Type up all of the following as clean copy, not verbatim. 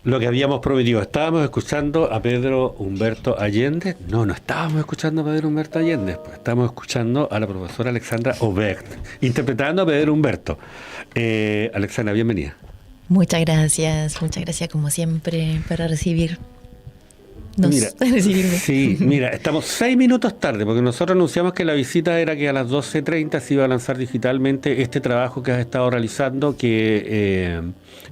Lo que habíamos prometido, estábamos escuchando a Pedro Humberto Allende. No, no estábamos escuchando a Pedro Humberto Allende, pues estábamos escuchando a la profesora Alexandra Obert, interpretando a Pedro Humberto. Alexandra, bienvenida. Muchas gracias como siempre para recibirme. Mira, sí, mira, estamos 6 minutos tarde porque nosotros anunciamos que la visita era que a las 12:30 se iba a lanzar digitalmente este trabajo que has estado realizando, que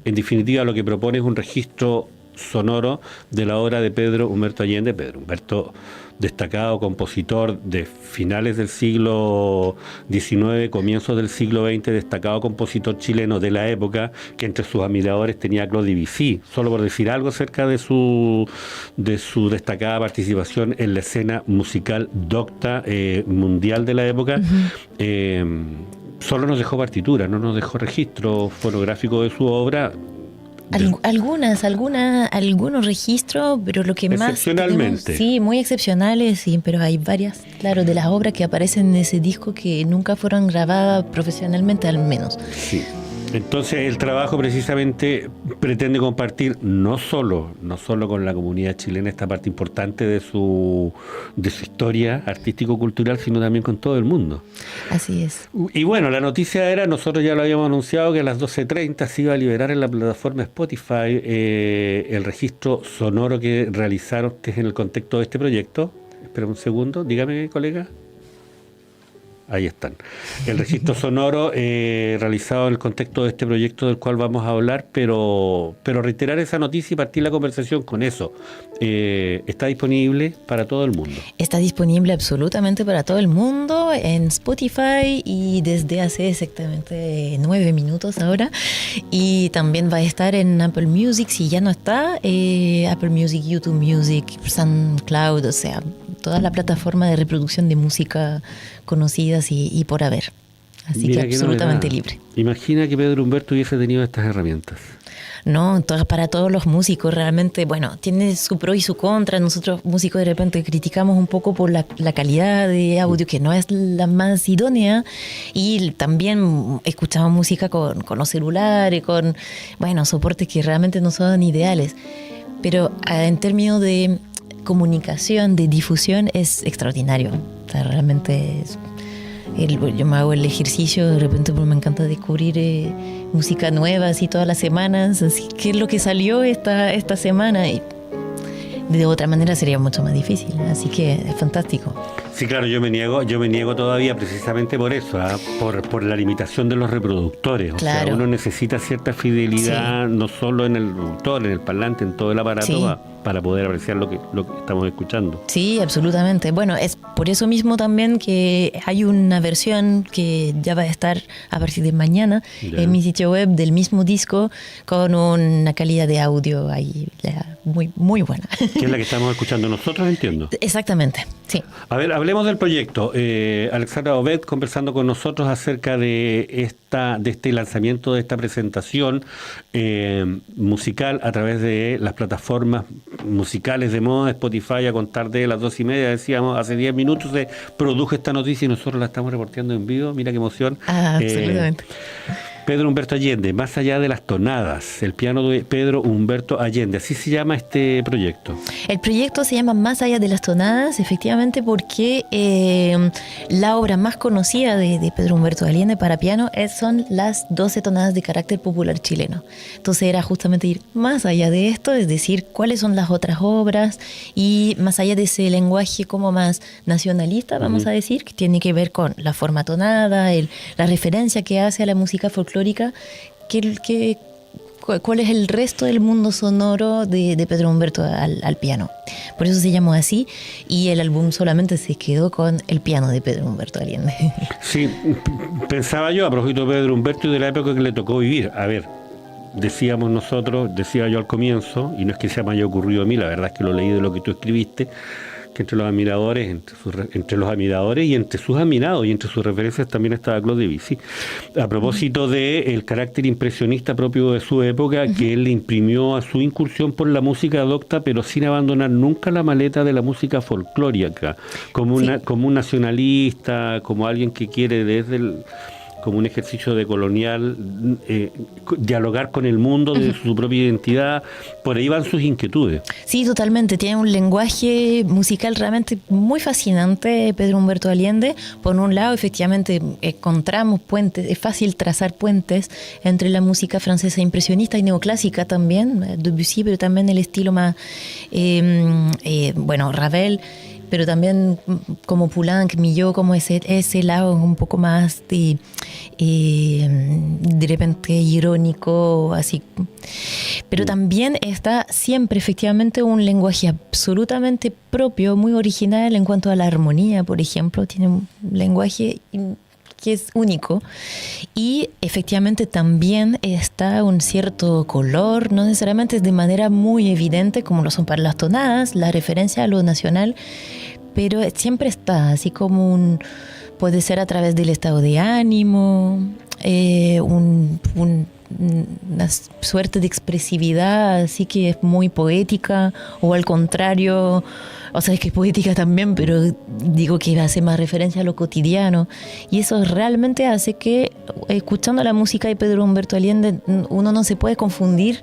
en definitiva lo que propone es un registro sonoro de la obra de Pedro Humberto Allende. Pedro Humberto, destacado compositor de finales del siglo XIX, comienzos del siglo XX, destacado compositor chileno de la época, que entre sus admiradores tenía a Claude Debussy, solo por decir algo acerca de su destacada participación en la escena musical docta mundial de la época. Solo nos dejó partitura, no nos dejó registro fonográfico de su obra. Algunos registros, pero lo que más excepcionalmente tenemos, sí, muy excepcionales, sí, pero hay varias, claro, de las obras que aparecen en ese disco que nunca fueron grabadas profesionalmente, al menos. Sí. Entonces el trabajo precisamente pretende compartir no solo con la comunidad chilena esta parte importante de su historia artístico-cultural, sino también con todo el mundo. Así es. Y bueno, la noticia era, nosotros ya lo habíamos anunciado, que a las 12:30 se iba a liberar en la plataforma Spotify el registro sonoro que realizaron ustedes en el contexto de este proyecto. Espera un segundo, dígame, colega. Ahí están. El registro sonoro realizado en el contexto de este proyecto del cual vamos a hablar, pero reiterar esa noticia y partir la conversación con eso. Está disponible para todo el mundo. Está disponible absolutamente para todo el mundo en Spotify y desde hace exactamente 9 minutos ahora. Y también va a estar en Apple Music, si ya no está, Apple Music, YouTube Music, SoundCloud, o sea, toda la plataforma de reproducción de música conocidas y por haber. Así Mira, que absolutamente libre. Imagina que Pedro Humberto hubiese tenido estas herramientas. No, para todos los músicos realmente, bueno, tiene su pro y su contra. Nosotros músicos de repente criticamos un poco por la calidad de audio, que no es la más idónea, y también escuchamos música con los celulares, con, bueno, soportes que realmente no son ideales. Pero en términos de comunicación, de difusión, es extraordinario. O sea, realmente yo me hago el ejercicio de repente porque me encanta descubrir música nueva así todas las semanas, así que es lo que salió esta semana, y de otra manera sería mucho más difícil, así que es fantástico. Sí, claro, yo me niego todavía precisamente por eso, por la limitación de los reproductores. O sea, uno necesita cierta fidelidad, sí, no solo en el reproductor, en el parlante, en todo el aparato, sí, para poder apreciar lo que estamos escuchando. Sí, absolutamente. Bueno, es por eso mismo también que hay una versión que ya va a estar a partir de mañana en mi sitio web del mismo disco, con una calidad de audio ahí muy, muy buena. Que es la que estamos escuchando nosotros, entiendo. Exactamente, sí. A ver, hablemos del proyecto. Alexandra Obert conversando con nosotros acerca de este lanzamiento, de esta presentación musical a través de las plataformas musicales de moda, Spotify. A contar de las 2:30, decíamos, hace 10 minutos se produjo esta noticia y nosotros la estamos reporteando en vivo. Mira qué emoción. Absolutamente. Pedro Humberto Allende, Más allá de las tonadas, el piano de Pedro Humberto Allende, así se llama este proyecto. El proyecto se llama Más allá de las tonadas, efectivamente, porque la obra más conocida de Pedro Humberto Allende para piano son las 12 tonadas de carácter popular chileno. Entonces era justamente ir más allá de esto, es decir, cuáles son las otras obras, y más allá de ese lenguaje como más nacionalista, vamos a decir, que tiene que ver con la forma tonada, la referencia que hace a la música folclórica, cuál es el resto del mundo sonoro de Pedro Humberto al piano. Por eso se llamó así, y el álbum solamente se quedó con el piano de Pedro Humberto Allende. Sí, pensaba yo a propósito de Pedro Humberto y de la época que le tocó vivir. A ver, decía yo al comienzo, y no es que se me haya ocurrido a mí, la verdad es que lo leí de lo que tú escribiste, que entre los admiradores, entre los admiradores y entre sus admirados y entre sus referencias también estaba Claude Debussy. A propósito del carácter impresionista propio de su época, que él le imprimió a su incursión por la música docta, pero sin abandonar nunca la maleta de la música folclórica, como un nacionalista, como alguien que quiere como un ejercicio de colonial, dialogar con el mundo de su propia identidad, por ahí van sus inquietudes. Sí, totalmente, tiene un lenguaje musical realmente muy fascinante Pedro Humberto Allende. Por un lado, efectivamente, encontramos puentes, es fácil trazar puentes entre la música francesa impresionista y neoclásica también, Debussy, pero también el estilo más, Ravel, pero también como Poulenc, Milhaud, como ese lado un poco más de repente irónico, así. Pero también está siempre efectivamente un lenguaje absolutamente propio, muy original en cuanto a la armonía, por ejemplo, tiene un lenguaje que es único, y efectivamente también está un cierto color, no necesariamente es de manera muy evidente como lo son para las tonadas, la referencia a lo nacional, pero siempre está, así como puede ser a través del estado de ánimo, una suerte de expresividad así que es muy poética, o al contrario, o sea, es que es poética también, pero digo que hace más referencia a lo cotidiano, y eso realmente hace que, escuchando la música de Pedro Humberto Allende, uno no se puede confundir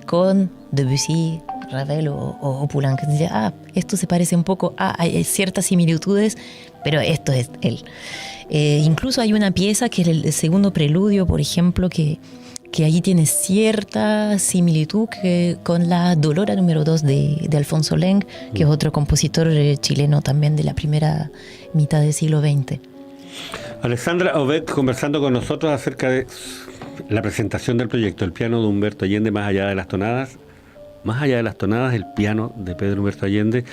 con Debussy, Ravel o Poulenc. Esto se parece un poco, hay ciertas similitudes, pero esto es él. Incluso hay una pieza que es el segundo preludio, por ejemplo, que ahí tiene cierta similitud con la Dolora número 2 de Alfonso Leng, que es otro compositor chileno también de la primera mitad del siglo XX. Alexandra Obed conversando con nosotros acerca de la presentación del proyecto El piano de Humberto Allende, más allá de las tonadas. Más allá de las tonadas, el piano de Pedro Humberto Allende.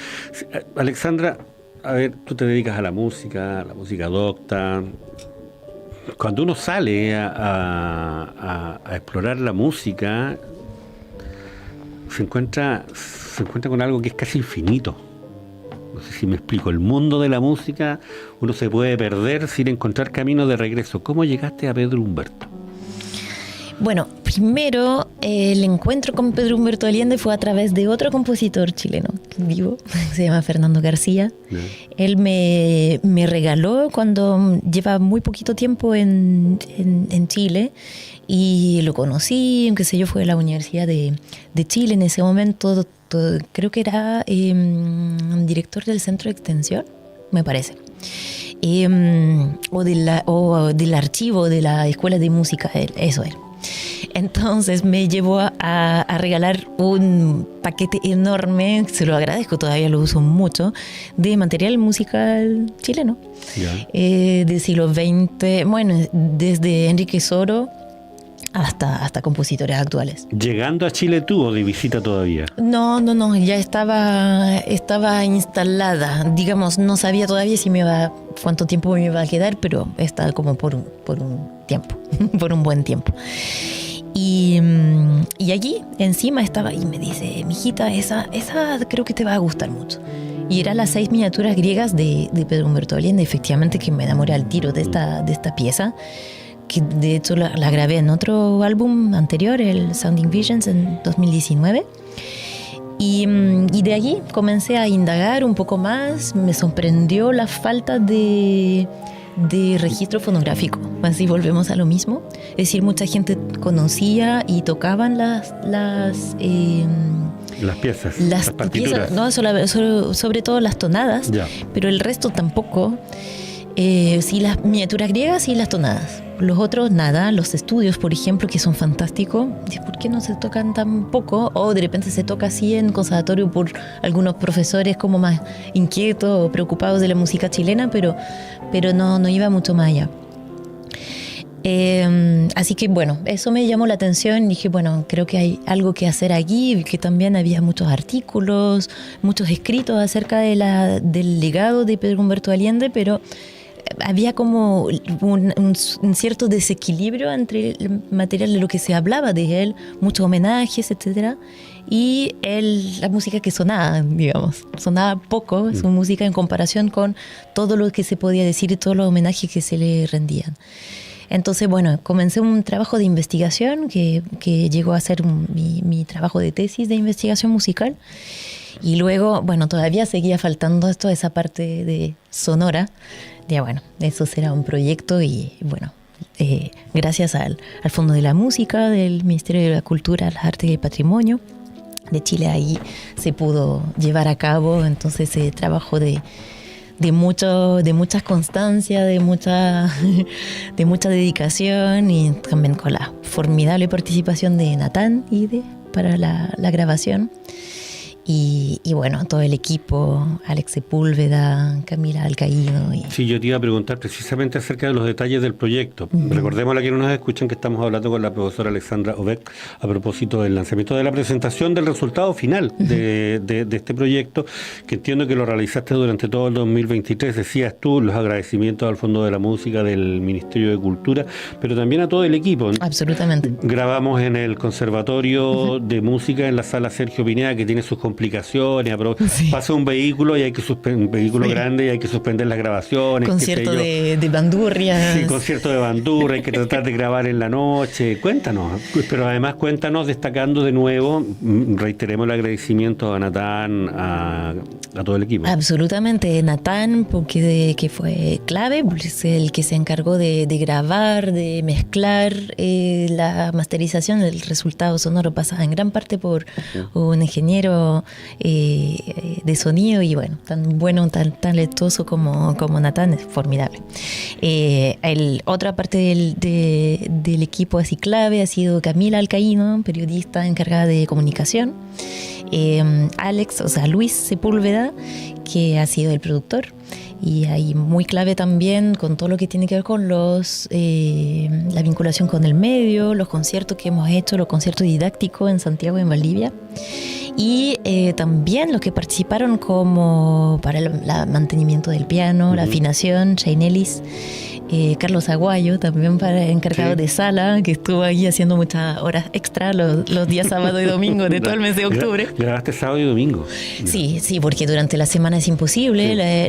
Alexandra, a ver, tú te dedicas a la música docta. Cuando uno sale a explorar la música, se encuentra con algo que es casi infinito. No sé si me explico. El mundo de la música, uno se puede perder sin encontrar camino de regreso. ¿Cómo llegaste a Pedro Humberto? Bueno, primero el encuentro con Pedro Humberto Allende fue a través de otro compositor chileno vivo, se llama Fernando García. Él me regaló cuando lleva muy poquito tiempo en Chile, y lo conocí, qué sé yo, fue a la Universidad de Chile en ese momento, creo que era director del Centro de Extensión, me parece. O del archivo de la Escuela de Música, eso era. Entonces me llevó a regalar un paquete enorme, se lo agradezco, todavía lo uso mucho, de material musical chileno, del siglo XX, bueno, desde Enrique Soro hasta compositores actuales. ¿Llegando a Chile tú o de visita todavía? No, ya estaba instalada, digamos, no sabía todavía cuánto tiempo me iba a quedar, pero estaba como por un tiempo, por un buen tiempo. Y allí encima estaba y me dice, mijita, esa creo que te va a gustar mucho. Y eran las 6 miniaturas griegas de Pedro Humberto Allende, efectivamente, que me enamoré al tiro de esta pieza, que de hecho la grabé en otro álbum anterior, el Sounding Visions, en 2019. Y de allí comencé a indagar un poco más, me sorprendió la falta de registro fonográfico, así volvemos a lo mismo, es decir, mucha gente conocía y tocaban las piezas, las partituras, piezas, no, sobre todo las tonadas, pero el resto tampoco. Sí, las miniaturas griegas y las tonadas. Los otros, nada. Los estudios, por ejemplo, que son fantásticos. ¿Por qué no se tocan tan poco? O de repente se toca así en conservatorio por algunos profesores como más inquietos o preocupados de la música chilena, pero no iba mucho más allá. Así que bueno, eso me llamó la atención. Dije, bueno, creo que hay algo que hacer aquí, que también había muchos artículos, muchos escritos acerca del legado de Pedro Humberto Allende, pero había como un cierto desequilibrio entre el material de lo que se hablaba de él, muchos homenajes, etcétera, y la música que sonaba, digamos. Sonaba poco su música en comparación con todo lo que se podía decir y todos los homenajes que se le rendían. Entonces, bueno, comencé un trabajo de investigación que llegó a ser mi trabajo de tesis de investigación musical. Y luego, bueno, todavía seguía faltando esa parte de sonora. Ya, bueno, eso será un proyecto y, bueno, gracias al Fondo de la Música del Ministerio de la Cultura, las Artes y el Patrimonio de Chile, ahí se pudo llevar a cabo entonces ese trabajo de mucha constancia, de mucha dedicación, y también con la formidable participación de Natán para la grabación. Y bueno, todo el equipo, Alex Sepúlveda, Camila Alcaíno. Sí, yo te iba a preguntar precisamente acerca de los detalles del proyecto. Recordemos a quienes nos escuchan que estamos hablando con la profesora Alexandra Oveck a propósito del lanzamiento de la presentación del resultado final de este proyecto, que entiendo que lo realizaste durante todo el 2023. Decías tú, los agradecimientos al Fondo de la Música del Ministerio de Cultura, pero también a todo el equipo. Absolutamente. Grabamos en el Conservatorio de Música, en la Sala Sergio Pineda, que tiene sus complicaciones, pasa un vehículo y hay que un vehículo grande y hay que suspender las grabaciones. Concierto de bandurria. Sí, concierto de bandurria, hay que tratar de grabar en la noche. Cuéntanos, pero además cuéntanos destacando de nuevo, reiteremos el agradecimiento a Natán, a todo el equipo. Absolutamente, Natán, porque que fue clave, es el que se encargó de grabar, de mezclar la masterización, el resultado sonoro pasa en gran parte por un ingeniero de sonido, y bueno, tan bueno, tan talentoso como Natán, es formidable. Otra parte del equipo así clave ha sido Camila Alcaíno, periodista encargada de comunicación, Luis Sepúlveda, que ha sido el productor, y ahí muy clave también con todo lo que tiene que ver con la vinculación con el medio, los conciertos que hemos hecho, los conciertos didácticos en Santiago y en Valdivia. Y también los que participaron como para el mantenimiento del piano, la afinación, Shane Ellis, Carlos Aguayo, también encargado de sala, que estuvo ahí haciendo muchas horas extra los días sábado y domingo de todo el mes de octubre. ¿Grabaste sábado y domingo? Sí, porque durante la semana es imposible.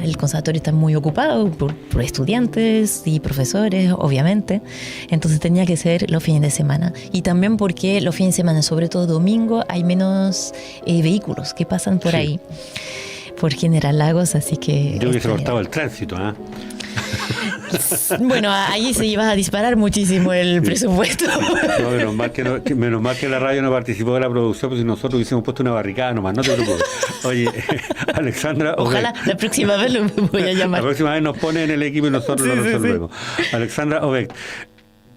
El conservatorio está muy ocupado por estudiantes y profesores, obviamente. Entonces tenía que ser los fines de semana. Y también porque los fines de semana, sobre todo domingo, hay menos vehículos que pasan por ahí, por General Lagos, así que... Yo hubiese cortado el tránsito, ¿ah? Bueno, ahí se iba a disparar muchísimo el presupuesto. No, menos mal que la radio no participó de la producción, porque si nosotros hubiésemos puesto una barricada nomás, no te preocupes. Oye, Alexandra... Ojalá la próxima vez lo voy a llamar. La próxima vez nos pone en el equipo y nosotros lo resolvemos. Sí. Alexandra Oveck,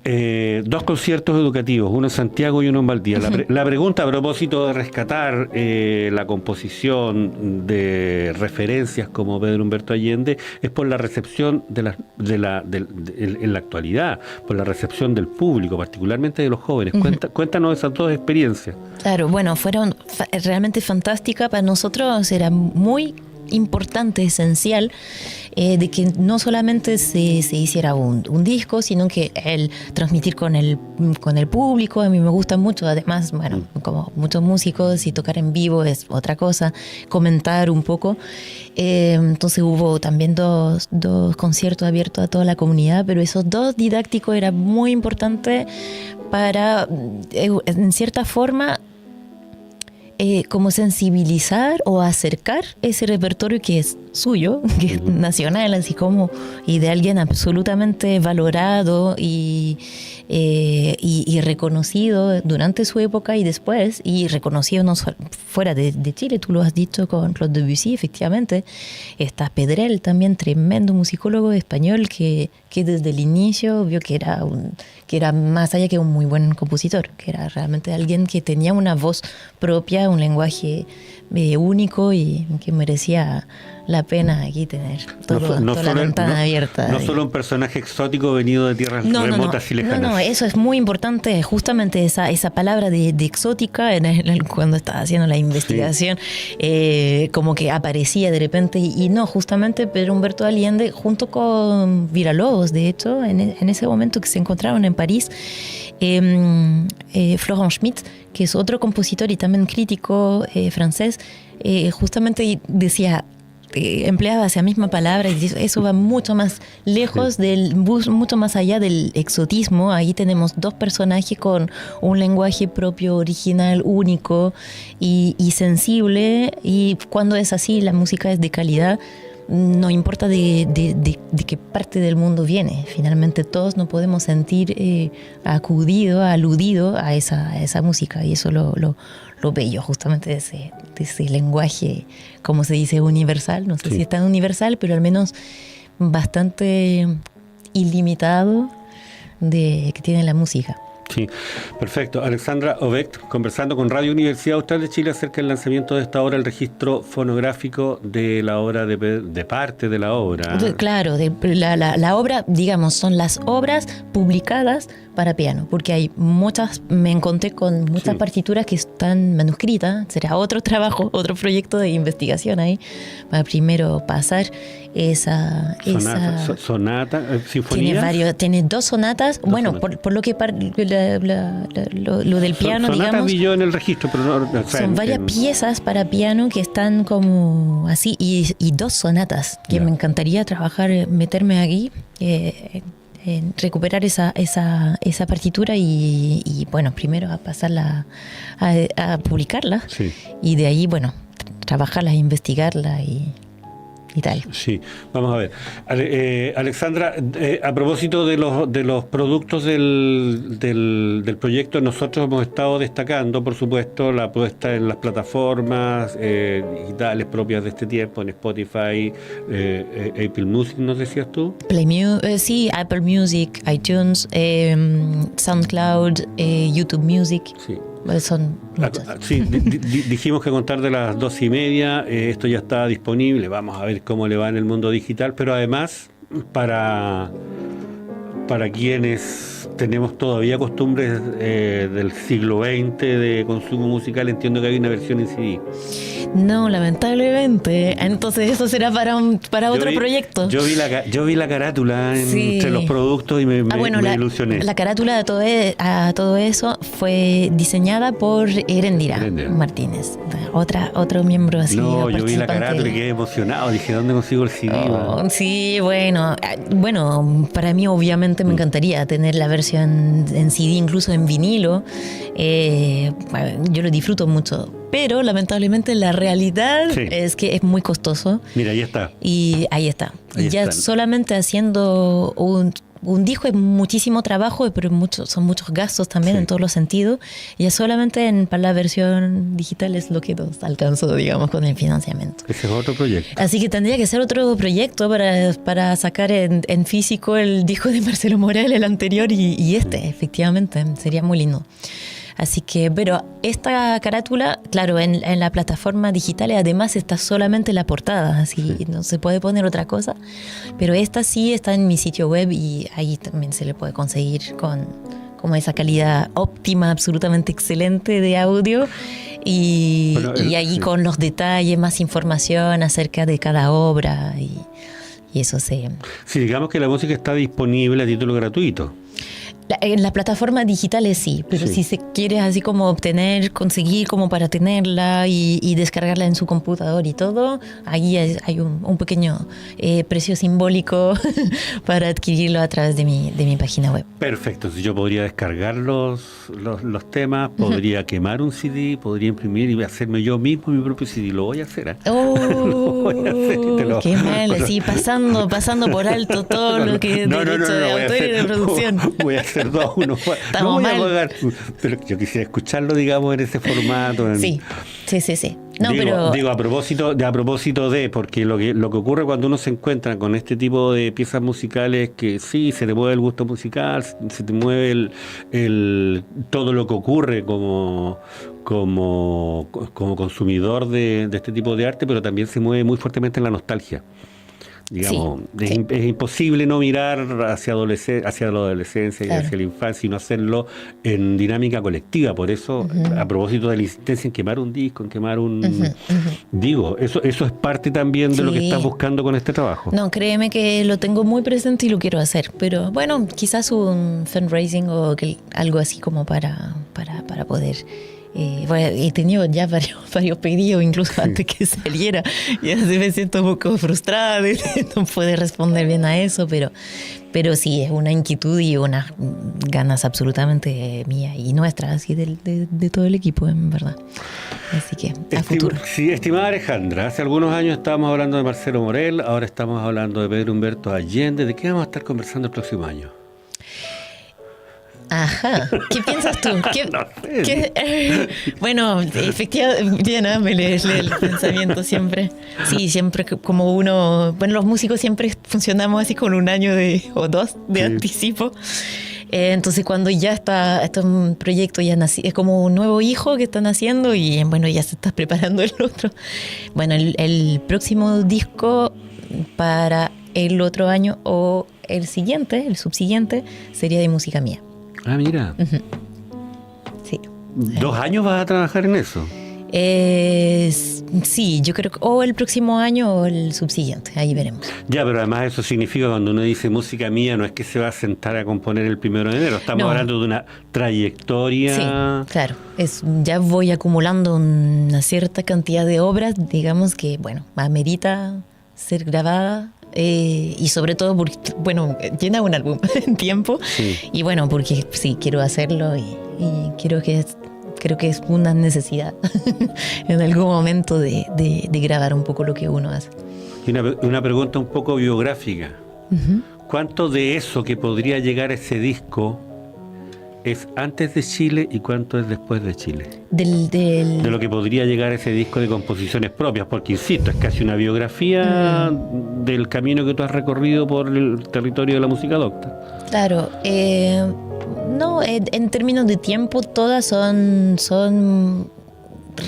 2 conciertos educativos, uno en Santiago y uno en Valdivia. La pregunta a propósito de rescatar la composición de referencias como Pedro Humberto Allende es por la recepción en la actualidad, por la recepción del público, particularmente de los jóvenes. Cuéntanos esas 2 experiencias. Claro, bueno, fueron realmente fantásticas. Para nosotros era muy importante, esencial, de que no solamente se hiciera un disco, sino que el transmitir con el público. A mí me gusta mucho, además, bueno, como muchos músicos, y tocar en vivo es otra cosa, comentar un poco. Entonces hubo también dos conciertos abiertos a toda la comunidad, pero esos 2 didácticos era muy importante para, en cierta forma, como sensibilizar o acercar ese repertorio que es suyo, que es nacional, así como, y de alguien absolutamente valorado y reconocido durante su época y después, y reconocido no fuera de Chile. Tú lo has dicho con Claude Debussy, efectivamente. Está Pedrell también, tremendo musicólogo español que desde el inicio vio que era más allá que un muy buen compositor, que era realmente alguien que tenía una voz propia, un lenguaje único, y que merecía la pena aquí tener toda la ventana abierta. No solo un personaje exótico venido de tierras remotas y lejanas. No, eso es muy importante, justamente esa palabra de exótica, cuando estaba haciendo la investigación, como que aparecía de repente, y no, justamente Pedro Humberto Allende, junto con Villalobos, de hecho, en ese momento que se encontraron en París, Florent Schmitt, que es otro compositor y también crítico francés, justamente decía, empleaba esa misma palabra, y eso va mucho más lejos, mucho más allá del exotismo. Ahí tenemos 2 personajes con un lenguaje propio, original, único y sensible, y cuando es así, la música es de calidad. no importa de qué parte del mundo viene. Finalmente todos nos podemos sentir aludido a esa música, y eso lo bello justamente de ese lenguaje, como se dice, universal. No sé si es tan universal, pero al menos bastante ilimitado que tiene la música. Sí, perfecto. Alexandra Obed, conversando con Radio Universidad Austral de Chile acerca del lanzamiento de esta obra, el registro fonográfico de la obra, de parte de la obra. Claro, la obra, digamos, son las obras publicadas para piano, porque hay me encontré con muchas partituras que están manuscritas. Será otro trabajo, otro proyecto de investigación ahí, para primero pasar esa sonata, sinfonía. Tiene 2 sonatas. Bueno, por lo que lo del piano, digamos. Vi yo en el registro, pero no, son varias piezas para piano que están como así, y 2 sonatas que me encantaría trabajar, meterme aquí, recuperar esa partitura y bueno, primero a pasarla a publicarla, y de ahí, bueno, trabajarla, investigarla y tal. Sí, vamos a ver. Alexandra, a propósito de los productos del proyecto, nosotros hemos estado destacando, por supuesto, la puesta en las plataformas digitales propias de este tiempo, en Spotify, Apple Music, ¿nos decías tú? Sí, Apple Music, iTunes, SoundCloud, YouTube Music. Sí. Son muchas. Sí, dijimos que a contar de las 12:30 esto ya está disponible. Vamos a ver cómo le va en el mundo digital, pero además para quienes tenemos todavía costumbres del siglo XX de consumo musical, entiendo que hay una versión en CD. No, lamentablemente. Entonces eso será para otro proyecto. Yo vi la carátula entre los productos y me ilusioné. La carátula a todo eso fue diseñada por Erendira Martínez, otro miembro así. No, yo vi la carátula y quedé emocionado. Dije, ¿dónde consigo el CD? Sí, bueno, para mí obviamente me encantaría tener la versión en CD, incluso en vinilo. Yo lo disfruto mucho, pero lamentablemente la realidad es que es muy costoso. Mira, ahí está. Y ahí está. Y ya solamente haciendo un disco es muchísimo trabajo, pero son muchos gastos también en todos los sentidos. Y ya solamente para la versión digital es lo que nos alcanzó, digamos, con el financiamiento. Ese es otro proyecto. Así que tendría que ser otro proyecto para sacar en físico el disco de Marcelo Morel, el anterior, y efectivamente, sería muy lindo. Así que, pero esta carátula, claro, en la plataforma digital además está solamente la portada, así no se puede poner otra cosa, pero esta sí está en mi sitio web y ahí también se le puede conseguir con como esa calidad óptima, absolutamente excelente de audio y ahí con los detalles, más información acerca de cada obra y eso se... Sí, digamos que la música está disponible a título gratuito. En las plataformas digitales sí, pero si se quiere así como conseguir como para tenerla y descargarla en su computador y todo, ahí hay un pequeño precio simbólico para adquirirlo a través de mi página web. Perfecto, si yo podría descargar los temas, podría quemar un CD, podría imprimir y hacerme yo mismo mi propio CD, lo voy a hacer. Lo voy a hacer qué mal, así pasando por alto todo lo que derecho de autor y de producción. Voy a hacer 2 a 1. No voy a pagar, pero yo quisiera escucharlo, digamos, en ese formato. Sí. No, digo a propósito de, porque lo que ocurre cuando uno se encuentra con este tipo de piezas musicales, que sí, se te mueve el gusto musical, se te mueve todo lo que ocurre como consumidor de este tipo de arte, pero también se mueve muy fuertemente en la nostalgia. Digamos, es imposible no mirar hacia la adolescencia y hacia la infancia y no hacerlo en dinámica colectiva. Por eso, a propósito de la insistencia en quemar un disco, en quemar digo, eso es parte también de lo que estás buscando con este trabajo. No, créeme que lo tengo muy presente y lo quiero hacer, pero bueno, quizás un fundraising o algo así como para poder Bueno, he tenido ya varios pedidos, incluso antes que saliera. Y a veces me siento un poco frustrada de no poder responder bien a eso, pero sí, es una inquietud y unas ganas absolutamente mías y nuestras, así de todo el equipo, en verdad. Así que, a futuro. Sí, estimada Alejandra, hace algunos años estábamos hablando de Marcelo Morel, ahora estamos hablando de Pedro Humberto Allende. ¿De qué vamos a estar conversando el próximo año? Ajá, ¿qué piensas tú? No sé. Bueno, efectivamente, me lees el pensamiento siempre. Sí, siempre como uno, bueno, los músicos siempre funcionamos así con un año o dos de anticipo. Entonces cuando ya está un proyecto ya es como un nuevo hijo que están haciendo y bueno, ya se está preparando el otro. Bueno, el próximo disco para el otro año o el siguiente, el subsiguiente, sería de música mía. Ah, mira. Uh-huh. Sí. 2 años vas a trabajar en eso. Sí, yo creo que o el próximo año o el subsiguiente, ahí veremos. Ya, pero además eso significa cuando uno dice música mía, no es que se va a sentar a componer el 1 de enero, estamos hablando de una trayectoria. Sí, claro, ya voy acumulando una cierta cantidad de obras, digamos que, bueno, amerita ser grabada. Y sobre todo porque, bueno, llena un álbum en tiempo. Sí. Y bueno, porque sí, quiero hacerlo y creo que es una necesidad en algún momento de grabar un poco lo que uno hace. Y una pregunta un poco biográfica. Uh-huh. ¿Cuánto de eso que podría llegar a ese disco es antes de Chile y cuánto es después de Chile? De lo que podría llegar a ese disco de composiciones propias, porque insisto, es casi una biografía del camino que tú has recorrido por el territorio de la música docta. Claro, no, en términos de tiempo todas son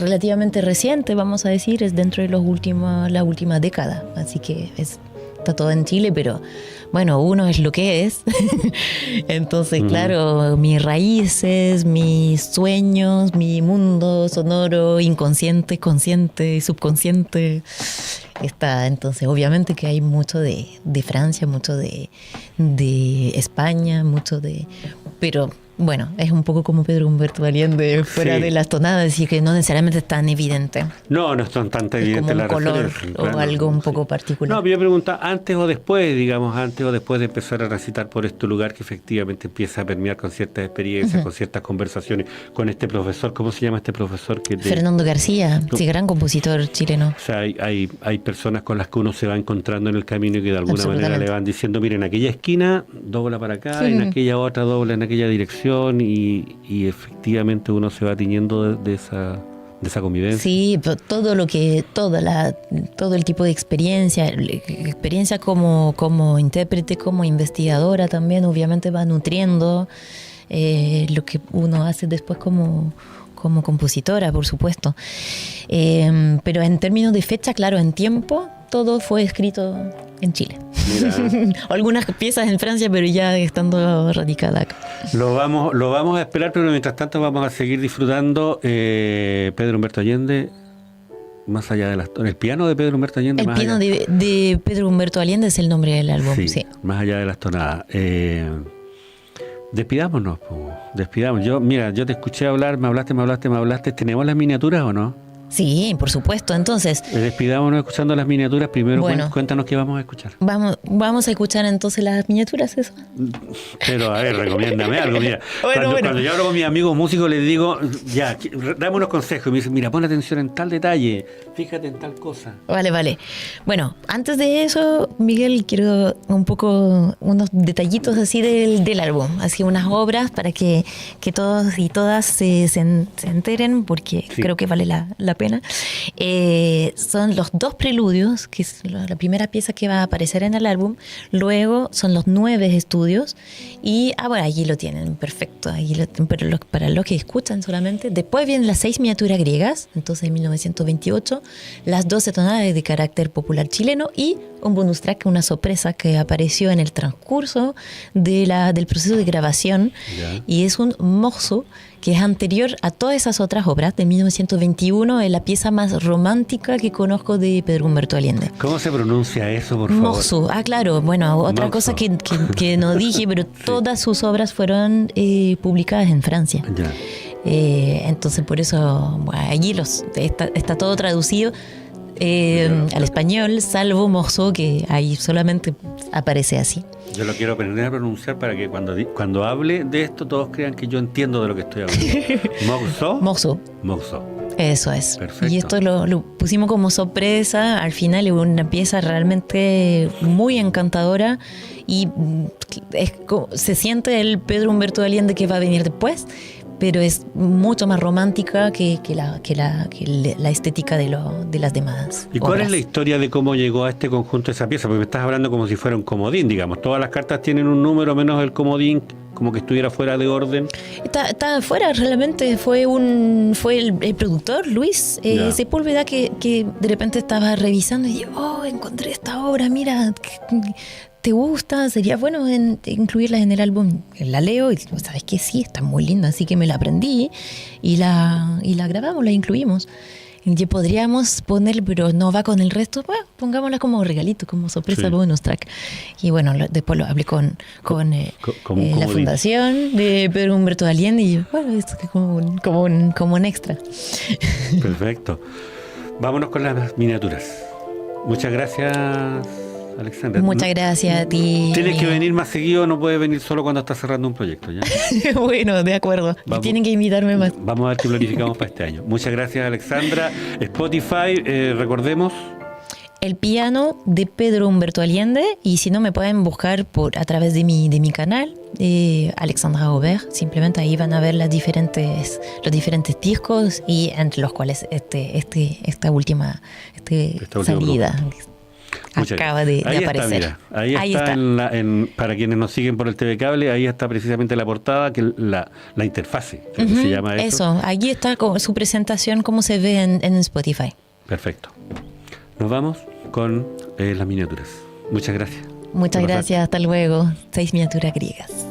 relativamente recientes, vamos a decir, es dentro de la última década, así que está todo en Chile, pero bueno, uno es lo que es. Entonces, claro, mis raíces, mis sueños, mi mundo sonoro, inconsciente, consciente, subconsciente, está. Entonces, obviamente que hay mucho de Francia, mucho de España, pero bueno, es un poco como Pedro Humberto Allende fuera de las tonadas y que no necesariamente es tan evidente. No es tan evidente la color o algo un poco particular. No, yo pregunto antes o después, digamos, antes o después de empezar a recitar por este lugar que efectivamente empieza a permear con ciertas experiencias, con ciertas conversaciones, con este profesor, ¿cómo se llama este profesor? Fernando García, sí, gran compositor chileno. O sea, hay personas con las que uno se va encontrando en el camino y que de alguna manera le van diciendo, miren, en aquella esquina dobla para acá, en aquella otra dobla en aquella dirección. Y efectivamente uno se va tiñendo de esa convivencia. Sí, pero todo el tipo de experiencia como intérprete, como investigadora también, obviamente va nutriendo lo que uno hace después como compositora, por supuesto. Pero en términos de fecha, claro, en tiempo, todo fue escrito en Chile. Algunas piezas en Francia, pero ya estando radicada acá. Lo vamos a esperar, pero mientras tanto vamos a seguir disfrutando Pedro Humberto Allende, más allá de el piano de Pedro Humberto Allende. El piano de Pedro Humberto Allende es el nombre del álbum. Sí. Más allá de las tonadas. Despidámonos. Yo te escuché hablar, me hablaste. ¿Tenemos las miniaturas o no? Sí, por supuesto. Entonces, despidámonos escuchando las miniaturas. Primero, cuéntanos qué vamos a escuchar. Vamos a escuchar entonces las miniaturas, eso. Pero a ver, recomiéndame algo. Mira, cuando yo hablo con mis amigos músicos les digo, ya, dame unos consejos. Y me dicen, mira, pon atención en tal detalle, fíjate en tal cosa. Vale. Bueno, antes de eso, Miguel, quiero un poco unos detallitos así del álbum, así unas obras para que todos y todas se enteren, porque creo que vale la pena. Son los 2 preludios, que es la primera pieza que va a aparecer en el álbum. Luego son los 9 estudios y bueno, allí lo tienen, perfecto, pero para los que escuchan solamente. Después vienen las 6 miniaturas griegas, entonces en 1928, las 12 tonadas de carácter popular chileno y un bonus track, una sorpresa que apareció en el transcurso del proceso de grabación. Y es un morceau que es anterior a todas esas otras obras. De 1921, es la pieza más romántica que conozco de Pedro Humberto Allende. ¿Cómo se pronuncia eso, por favor? Morceau. Claro, bueno, otra cosa que no dije, pero todas sus obras fueron publicadas en Francia. Entonces por eso allí está todo traducido al español, salvo morceau, que ahí solamente aparece así. Yo lo quiero aprender a pronunciar para que cuando hable de esto todos crean que yo entiendo de lo que estoy hablando. Morceau. Eso es. Perfecto. Y esto lo pusimos como sorpresa. Al final es una pieza realmente muy encantadora y se siente el Pedro Humberto Allende que va a venir después, pero es mucho más romántica que la estética de las demás. ¿Y cuál obras. es la historia de cómo llegó a este conjunto esa pieza? Porque me estás hablando como si fuera un comodín, digamos. Todas las cartas tienen un número menos el comodín, como que estuviera fuera de orden. Está fuera, realmente fue el productor, Luis Sepúlveda, que de repente estaba revisando y dijo, encontré esta obra, mira, ¿te gusta? Sería bueno incluirla en el álbum. La leo y digo, ¿sabes qué? Sí, está muy linda, así que me la aprendí y la grabamos, la incluimos. Y podríamos poner, pero no va con el resto, pongámosla como regalito, como sorpresa bonus track. Y bueno, después lo hablé con la fundación de Pedro Humberto Allende y esto es como un extra. Perfecto. Vámonos con las miniaturas. Muchas gracias, Alexandra. Muchas gracias a ti. Tienes que venir más seguido, no puedes venir solo cuando estás cerrando un proyecto, ¿ya? Bueno, de acuerdo. Tienen que invitarme más. Vamos a ver qué planificamos para este año. Muchas gracias, Alexandra. Spotify, recordemos. El piano de Pedro Humberto Allende, y si no me pueden buscar a través de mi canal, Alexandra Aubert. Simplemente ahí van a ver los diferentes discos y entre los cuales esta última salida. Acaba de aparecer. Está, mira. Ahí está. Para quienes nos siguen por el TV Cable, ahí está precisamente la portada, que la interfase, que se llama eso. Eso, allí está su presentación, como se ve en Spotify. Perfecto. Nos vamos con las miniaturas. Muchas gracias. Muchas gracias, hasta luego. 6 miniaturas griegas.